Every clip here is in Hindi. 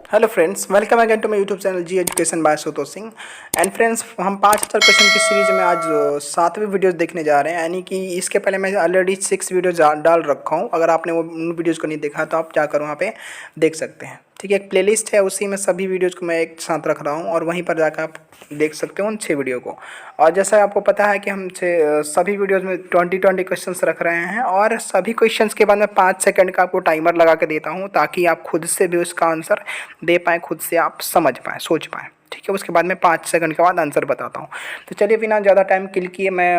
Hello friends, welcome again to my YouTube channel G education by Santosh Singh. And friends, हम 5000 क्वेश्चन की सीरीज में आज 7वीं वीडियोस देखने जा रहे हैं। यानी कि इसके पहले मैं ऑलरेडी 6 वीडियोस डाल रखा हूं। अगर आपने वो उन वीडियोस को नहीं देखा तो आप जाकर वहां पे देख सकते हैं। ठीक है, एक प्लेलिस्ट है, उसी में सभी वीडियोज़ को मैं एक साथ रख रहा हूँ और वहीं पर जाकर आप देख सकते हो उन 6 वीडियो को। और जैसा आपको पता है कि हम सभी वीडियोज़ में 20 क्वेश्चंस रख रहे हैं और सभी क्वेश्चंस के बाद मैं 5 सेकंड का आपको टाइमर लगा के देता हूँ, ताकि आप खुद से भी उसका आंसर दे पाएँ, खुद से आप समझ पाएँ, सोच पाएँ। ठीक है, उसके बाद मैं 5 सेकंड के बाद आंसर बताता हूँ। तो चलिए बिना ज़्यादा टाइम किल किए मैं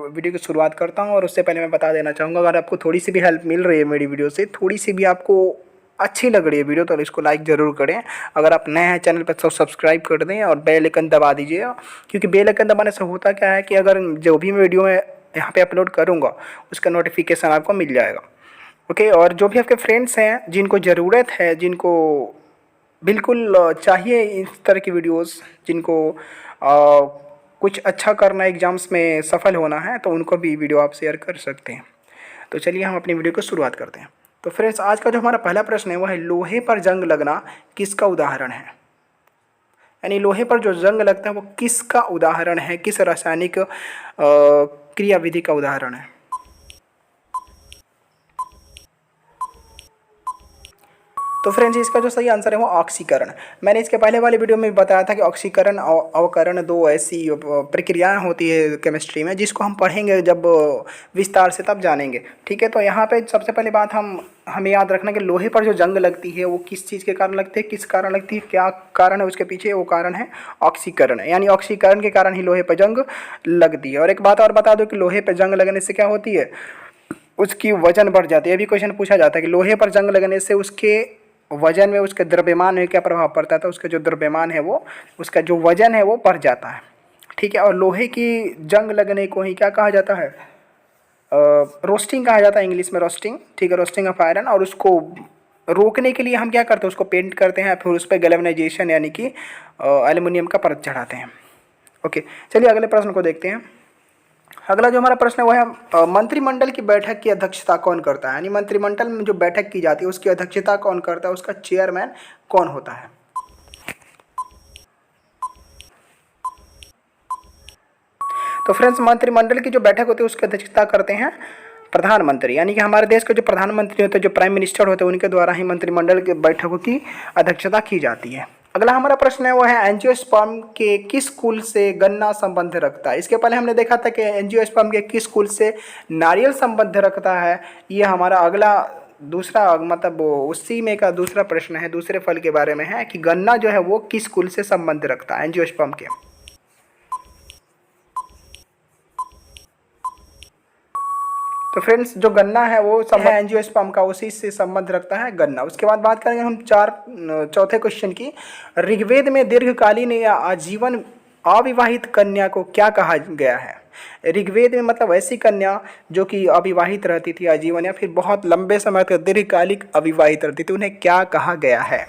वीडियो की शुरुआत करता हूँ। और उससे पहले मैं बता देना चाहूँगा, अगर आपको थोड़ी सी भी हेल्प मिल रही है मेरी वीडियो से, थोड़ी सी भी आपको अच्छी लग रही है वीडियो, तो इसको लाइक ज़रूर करें। अगर आप नए हैं चैनल पर तो सब्सक्राइब कर दें और बेल आइकन दबा दीजिए, क्योंकि बेल आइकन दबाने से होता क्या है कि अगर जो भी मैं वीडियो में यहाँ पे अपलोड करूँगा उसका नोटिफिकेशन आपको मिल जाएगा। ओके, और जो भी आपके फ्रेंड्स हैं जिनको ज़रूरत है, जिनको बिल्कुल चाहिए इस तरह की वीडियोस, जिनको कुछ अच्छा करना, एग्ज़ाम्स में सफल होना है, तो उनको भी वीडियो आप शेयर कर सकते हैं। तो चलिए हम अपनी वीडियो को शुरुआत करते हैं। तो फ्रेंड्स, आज का जो हमारा पहला प्रश्न है वो है, लोहे पर जंग लगना किसका उदाहरण है? यानी लोहे पर जो जंग लगता है वो किसका उदाहरण है, किस रासायनिक क्रियाविधि का उदाहरण है? तो फ्रेंड्स, इसका जो सही आंसर है वो ऑक्सीकरण। मैंने इसके पहले वाली वीडियो में भी बताया था कि ऑक्सीकरण और अवकरण दो ऐसी प्रक्रियाएं होती है केमिस्ट्री में, जिसको हम पढ़ेंगे जब विस्तार से, तब जानेंगे। ठीक है, तो यहाँ पे सबसे पहले बात हमें याद रखना कि लोहे पर जो जंग लगती है वो किस चीज़ के कारण लगती है, किस कारण लगती है, क्या कारण है उसके पीछे, वो कारण है ऑक्सीकरण। यानी ऑक्सीकरण के कारण ही लोहे पर जंग लगती है। और एक बात और बता दो कि लोहे पर जंग लगने से क्या होती है, उसकी वजन बढ़ जाती है। अभी क्वेश्चन पूछा जाता है कि लोहे पर जंग लगने से उसके वजन में, उसके द्रव्यमान में क्या प्रभाव पड़ता है? तो उसका जो द्रव्यमान है वो, उसका जो वजन है वो बढ़ जाता है। ठीक है, और लोहे की जंग लगने को ही क्या कहा जाता है? रोस्टिंग कहा जाता है, इंग्लिश में रोस्टिंग। ठीक है, रोस्टिंग ऑफ आयरन। और उसको रोकने के लिए हम क्या करते हैं, उसको पेंट करते हैं, फिर उस पर गैल्वेनाइजेशन यानी कि एल्युमिनियम का परत चढ़ाते हैं। ओके, चलिए अगले प्रश्न को देखते हैं। अगला जो हमारा प्रश्न है वो है, मंत्रिमंडल की बैठक की अध्यक्षता कौन करता है? यानी मंत्रिमंडल में जो बैठक की जाती है उसकी अध्यक्षता कौन करता है, उसका चेयरमैन कौन होता है? तो फ्रेंड्स, मंत्रिमंडल की जो बैठक होती है उसकी अध्यक्षता करते हैं प्रधानमंत्री। यानी कि हमारे देश के जो प्रधानमंत्री होते हैं, जो प्राइम मिनिस्टर होते हैं, उनके द्वारा ही मंत्रिमंडल की बैठकों की अध्यक्षता की जाती है। अगला हमारा प्रश्न है वो है, एंजियोस्पर्म के किस कुल से गन्ना संबंध रखता है? इसके पहले हमने देखा था कि एंजियोस्पर्म के किस कुल से नारियल संबंध रखता है। ये हमारा अगला दूसरा, मतलब उसी में का दूसरा प्रश्न है, दूसरे फल के बारे में है कि गन्ना जो है वो किस कुल से संबंध रखता है एंजियोस्पर्म के। तो फ्रेंड्स, जो गन्ना है वो है एंजियोस्पर्म का, उसी से संबंध रखता है गन्ना। उसके बाद बात करेंगे हम चौथे क्वेश्चन की। ऋग्वेद में दीर्घकालीन या आजीवन अविवाहित कन्या को क्या कहा गया है? ऋग्वेद में मतलब ऐसी कन्या जो कि अविवाहित रहती थी आजीवन, या फिर बहुत लंबे समय तक दीर्घकालिक अविवाहित रहती थी, उन्हें क्या कहा गया है?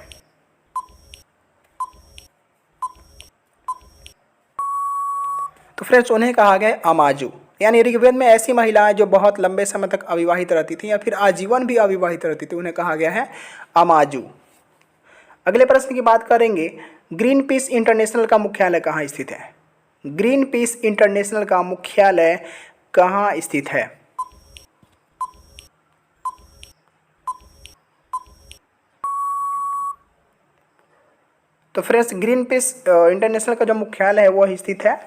तो फ्रेंड्स, उन्हें कहा गया अमाजू। यानी ऋग्वेद में ऐसी महिलाएं जो बहुत लंबे समय तक अविवाहित रहती थी या फिर आजीवन भी अविवाहित रहती थी, उन्हें कहा गया है अमाजू। अगले प्रश्न की बात करेंगे, ग्रीन पीस इंटरनेशनल का मुख्यालय कहाँ स्थित है? ग्रीन पीस इंटरनेशनल का मुख्यालय कहाँ स्थित है? तो फ्रेंड्स, ग्रीन पीस इंटरनेशनल का जो मुख्यालय है वो स्थित है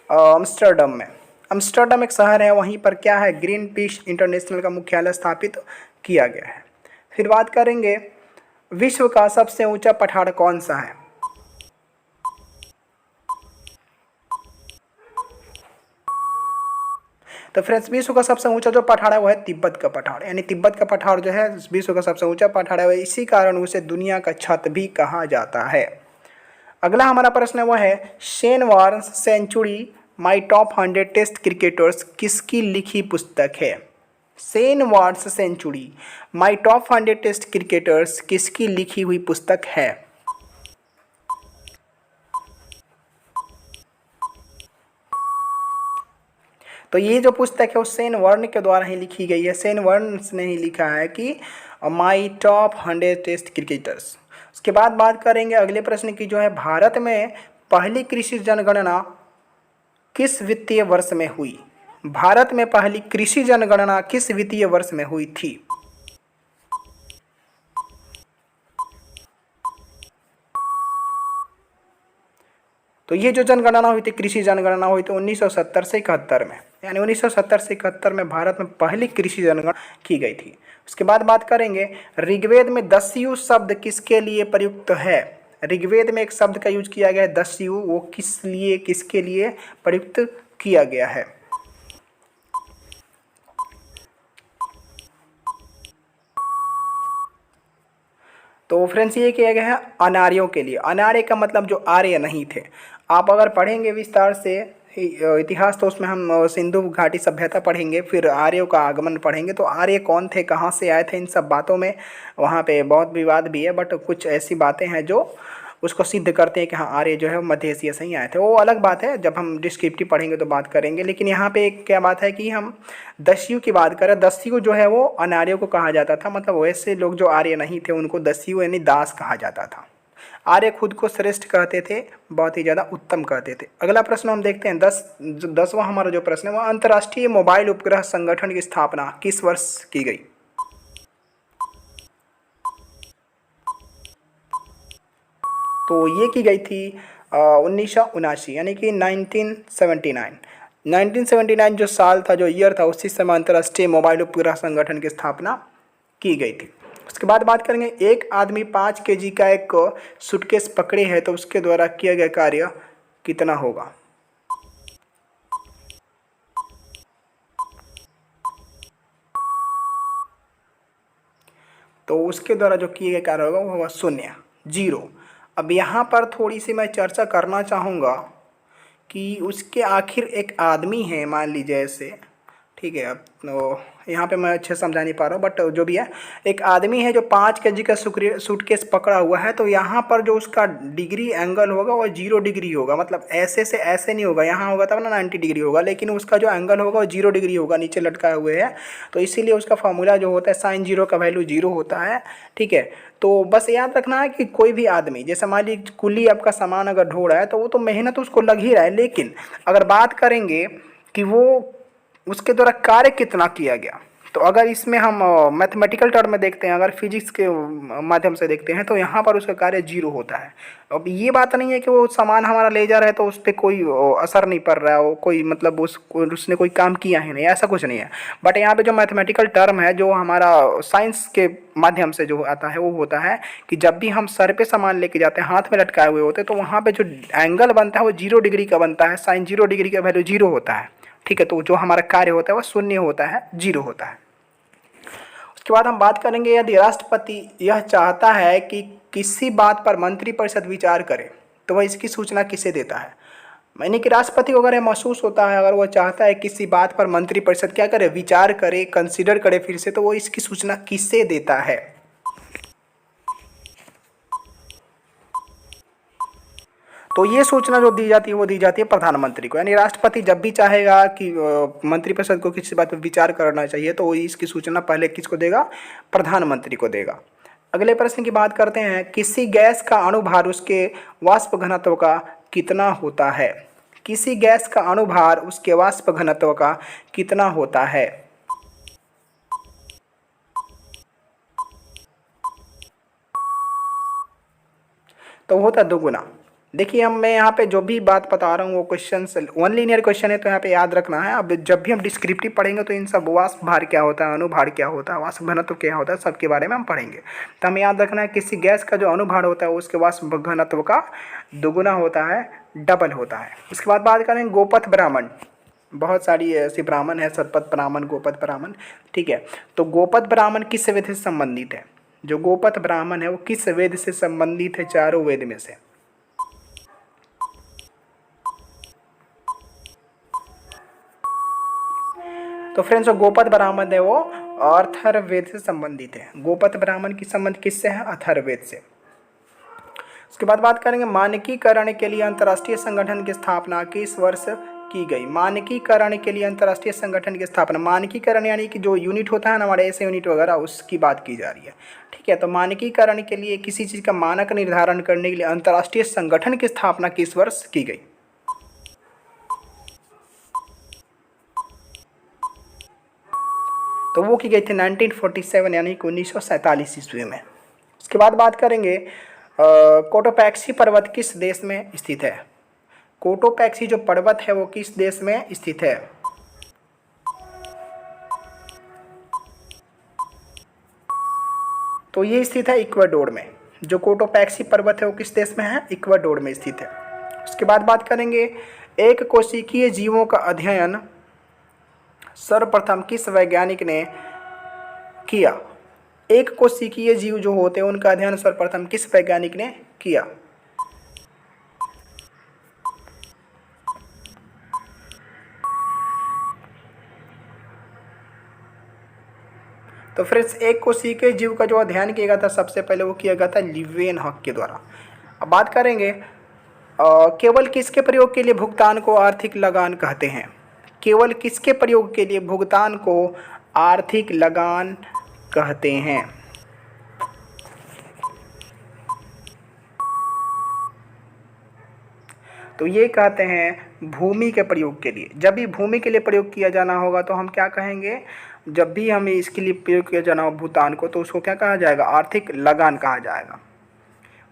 अम्स्टर्डम में। अम्स्टर्डम एक शहर है, वहीं पर क्या है, ग्रीन पीस इंटरनेशनल का मुख्यालय स्थापित किया गया है। फिर बात करेंगे, विश्व का सबसे ऊंचा पठार कौन सा है? तो फ्रेंड्स, विश्व का सबसे ऊंचा जो पठार है वो है तिब्बत का पठार। यानी तिब्बत का पठार जो है विश्व का सबसे ऊंचा पठार है, इसी कारण उसे दुनिया का छत भी कहा जाता है। अगला हमारा प्रश्न है वो है, Shane Warne century my top 100 test cricketers किसकी लिखी पुस्तक है? Shane Warne century my top 100 test cricketers किसकी लिखी हुई पुस्तक है? तो ये जो पुस्तक है वो शेन वॉर्न के द्वारा ही लिखी गई है। शेन वॉर्न ने ही लिखा है कि माई टॉप 100 टेस्ट क्रिकेटर्स। उसके बाद बात करेंगे अगले प्रश्न की, जो है भारत में पहली कृषि जनगणना किस वित्तीय वर्ष में हुई? भारत में पहली कृषि जनगणना किस वित्तीय वर्ष में हुई थी? तो ये जो जनगणना हुई थी, कृषि जनगणना हुई थी 1970 से 71 में, यानी 1970 से 71 में भारत में पहली कृषि जनगणना की गई थी। उसके बाद बात करेंगे ऋग्वेद में दस्यु शब्द किसके लिए प्रयुक्त है? ऋग्वेद में एक शब्द का यूज किया गया है दस्यु, वो किस लिए, किसके लिए प्रयुक्त किया गया है? तो फ्रेंड्स ये किया गया है अनार्यों के लिए। अनार्य का मतलब जो आर्य नहीं थे। आप अगर पढ़ेंगे विस्तार से इतिहास तो उसमें हम सिंधु घाटी सभ्यता पढ़ेंगे, फिर आर्यों का आगमन पढ़ेंगे। तो आर्य कौन थे, कहाँ से आए थे, इन सब बातों में वहाँ पे बहुत विवाद भी है, बट कुछ ऐसी बातें हैं जो उसको सिद्ध करते हैं कि हाँ आर्य जो है वो मध्य एशिया से ही आए थे। वो अलग बात है, जब हम डिस्क्रिप्टिव पढ़ेंगे तो बात करेंगे। लेकिन यहाँ पे एक क्या बात है कि हम दस्यु की बात करें, दस्यु जो है वो अनार्यों को कहा जाता था, मतलब वैसे लोग जो आर्य नहीं थे उनको दस्यु यानी दास कहा जाता था। आर्य खुद को श्रेष्ठ कहते थे, बहुत ही ज़्यादा उत्तम कहते थे। अगला प्रश्न हम देखते हैं 10वां हमारा जो प्रश्न है वो अंतर्राष्ट्रीय मोबाइल उपग्रह संगठन की स्थापना किस वर्ष की गई? तो ये की गई थी 1979 यानी कि 1979। 1979 जो साल था, जो ईयर था, उसी समय अंतर्राष्ट्रीय मोबाइल उपग्रह संगठन की स्थापना की गई थी। उसके बाद बात करेंगे, एक आदमी 5 केजी का एक सूटकेस पकड़े है तो उसके द्वारा किया गया कार्य कितना होगा? तो उसके द्वारा जो किया गया कार्य होगा वो होगा 0, 0। अब यहाँ पर थोड़ी सी मैं चर्चा करना चाहूँगा कि उसके आखिर एक आदमी है, मान लीजिए ऐसे, ठीक है। अब तो यहाँ पे मैं अच्छे से समझा नहीं पा रहा हूँ, बट जो भी है, एक आदमी है जो 5 केजी का सूटकेस पकड़ा हुआ है। तो यहाँ पर जो उसका डिग्री एंगल होगा वो 0 डिग्री होगा, मतलब ऐसे से ऐसे नहीं होगा, यहाँ होगा तब ना 90 डिग्री होगा, लेकिन उसका जो एंगल होगा वो 0 डिग्री होगा, नीचे लटकाए हुए है। तो इसीलिए उसका फॉर्मूला जो होता है साइन 0 का वैल्यू 0 होता है, ठीक है। तो बस याद रखना है कि कोई भी आदमी, जैसे मान लीजिए कुली आपका सामान अगर ढो रहा है तो वो तो मेहनत उसको लग ही रहा है, लेकिन अगर बात करेंगे कि वो उसके द्वारा कार्य कितना किया गया, तो अगर इसमें हम मैथमेटिकल टर्म में देखते हैं, अगर फिजिक्स के माध्यम से देखते हैं, तो यहाँ पर उसका कार्य 0 होता है। अब ये बात नहीं है कि वो सामान हमारा ले जा रहा है तो उस पर कोई असर नहीं पड़ रहा है, वो कोई मतलब उसने कोई काम किया ही नहीं, ऐसा कुछ नहीं है। बट यहाँ पे जो मैथमेटिकल टर्म है, जो हमारा साइंस के माध्यम से जो आता है, वो होता है कि जब भी हम सर पे सामान लेके जाते हैं, हाथ में लटकाए हुए होते हैं, तो वहाँ पे जो एंगल बनता है वो 0 डिग्री का बनता है, साइन 0 डिग्री का वैल्यू 0 होता है, ठीक है। तो जो हमारा कार्य होता है वो 0 होता है, 0 होता है। उसके बाद हम बात करेंगे, यदि राष्ट्रपति यह चाहता है कि किसी बात पर मंत्रिपरिषद विचार करे तो वह इसकी सूचना किसे देता है? यानी कि राष्ट्रपति को अगर यह महसूस होता है, अगर वो चाहता है किसी बात पर मंत्रिपरिषद क्या करे, विचार करे, कंसीडर करे फिर से, तो वो इसकी सूचना किससे देता है? तो ये सूचना जो दी जाती है वो दी जाती है प्रधानमंत्री को। यानी राष्ट्रपति जब भी चाहेगा कि मंत्रिपरिषद को किसी बात पर विचार करना चाहिए तो वो इसकी सूचना पहले किसको देगा? प्रधानमंत्री को देगा। अगले प्रश्न की बात करते हैं, किसी गैस का अणुभार उसके वाष्प घनत्व का कितना होता है? किसी गैस का अणुभार उसके वाष्प घनत्व का कितना होता है? तो होता है 2 गुना। देखिए हम, मैं यहाँ पे जो भी बात बता रहा हूँ वो क्वेश्चन वन लीनियर क्वेश्चन है, तो यहाँ पे याद रखना है। अब जब भी हम डिस्क्रिप्टिव पढ़ेंगे तो इन सब वाष्प भार क्या होता है, अणुभार क्या होता है, वाष्प घनत्व क्या होता है, सबके बारे में हम पढ़ेंगे। तो हमें याद रखना है किसी गैस का जो अणुभार होता है उसके वाष्प घनत्व का 2 गुना होता है, डबल होता है। उसके बाद बात करेंगे गोपथ ब्राह्मण। बहुत सारी ऐसी ब्राह्मण है, सतपथ ब्राह्मण, गोपथ ब्राह्मण, ठीक है। तो गोपथ ब्राह्मण किस वेद से संबंधित है? जो गोपथ ब्राह्मण है वो किस वेद से संबंधित है? चारों वेद में से। तो फ्रेंड्स, जो गोपथ ब्राह्मण है वो अथर्ववेद से संबंधित है। गोपथ ब्राह्मण की संबंध किससे है? अथर्ववेद से। उसके बाद बात करेंगे, मानकीकरण के लिए अंतर्राष्ट्रीय संगठन की स्थापना किस वर्ष की गई। मानकीकरण के लिए अंतर्राष्ट्रीय संगठन की स्थापना, मानकीकरण यानी कि जो यूनिट होता है ना हमारे ऐसे यूनिट वगैरह, उसकी बात की जा रही है। ठीक है, तो मानकीकरण के लिए किसी चीज़ का मानक निर्धारण करने के लिए अंतर्राष्ट्रीय संगठन की स्थापना किस वर्ष की गई? तो वो की गई थी 1947 यानी कि 1947 ईस्वी में। उसके बाद बात करेंगे कोटोपैक्सी पर्वत किस देश में स्थित है? कोटोपैक्सी जो पर्वत है वो किस देश में स्थित है? तो ये स्थित है इक्वाडोर में। जो कोटोपैक्सी पर्वत है वो किस देश में है? इक्वाडोर में स्थित है। उसके बाद बात करेंगे एक कोशिकीय जीवों का अध्ययन सर्वप्रथम किस वैज्ञानिक ने किया? एक कोशिकीय जीव जो होते हैं उनका अध्ययन सर्वप्रथम किस वैज्ञानिक ने किया? तो फ्रेंड्स एक कोशिकीय जीव का जो अध्ययन किया गया था सबसे पहले वो किया गया था लीवेनहॉक के द्वारा। अब बात करेंगे केवल किसके प्रयोग के लिए भुगतान को आर्थिक लगान कहते हैं? केवल किसके प्रयोग के लिए भुगतान को आर्थिक लगान कहते हैं? तो ये कहते हैं भूमि के प्रयोग के लिए। जब भी भूमि के लिए प्रयोग किया जाना होगा तो हम क्या कहेंगे? जब भी हमें इसके लिए प्रयोग किया जाना हो भूटान को तो उसको क्या कहा जाएगा? आर्थिक लगान कहा जाएगा।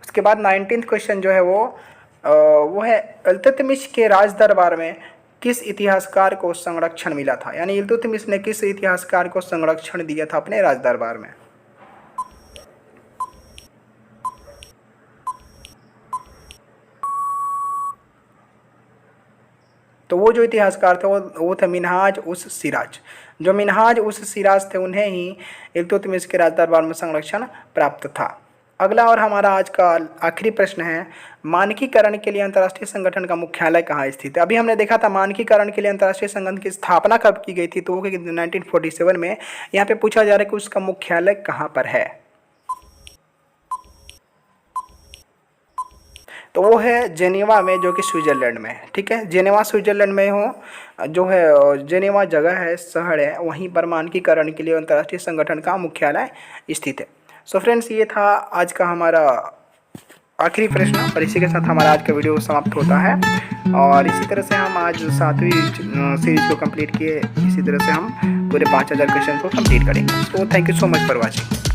उसके बाद 19th क्वेश्चन जो है वो है इल्तुतमिश के राज दरबार में किस इतिहासकार को संरक्षण मिला था? यानी इल्तुतमिश ने किस इतिहासकार को संरक्षण दिया था अपने राज दरबार में? तो वो जो इतिहासकार थे वो थे मिन्हाज उस सिराज। जो मिन्हाज उस सिराज थे उन्हें ही इल्तुतमिश के राज दरबार में संरक्षण प्राप्त था। अगला और हमारा आज का आखिरी प्रश्न है मानकीकरण के लिए अंतर्राष्ट्रीय संगठन का मुख्यालय कहाँ स्थित है? अभी हमने देखा था मानकीकरण के लिए अंतर्राष्ट्रीय संगठन की स्थापना कब की गई थी, तो वो 1947 में। यहाँ पे पूछा जा रहा है कि उसका मुख्यालय कहाँ पर है? तो वो है जेनेवा में, जो कि स्विट्जरलैंड में है। ठीक है, जेनेवा स्विट्जरलैंड में हो जो है जेनेवा जगह है, शहर है, वहीं पर मानकीकरण के लिए अंतर्राष्ट्रीय संगठन का मुख्यालय स्थित है। सो फ्रेंड्स ये था आज का हमारा आखिरी प्रश्न और इसी के साथ हमारा आज का वीडियो समाप्त होता है। और इसी तरह से हम आज 7वीं सीरीज को कंप्लीट किए। इसी तरह से हम पूरे 5000 क्वेश्चन को कंप्लीट करेंगे। तो thank you so much for watching.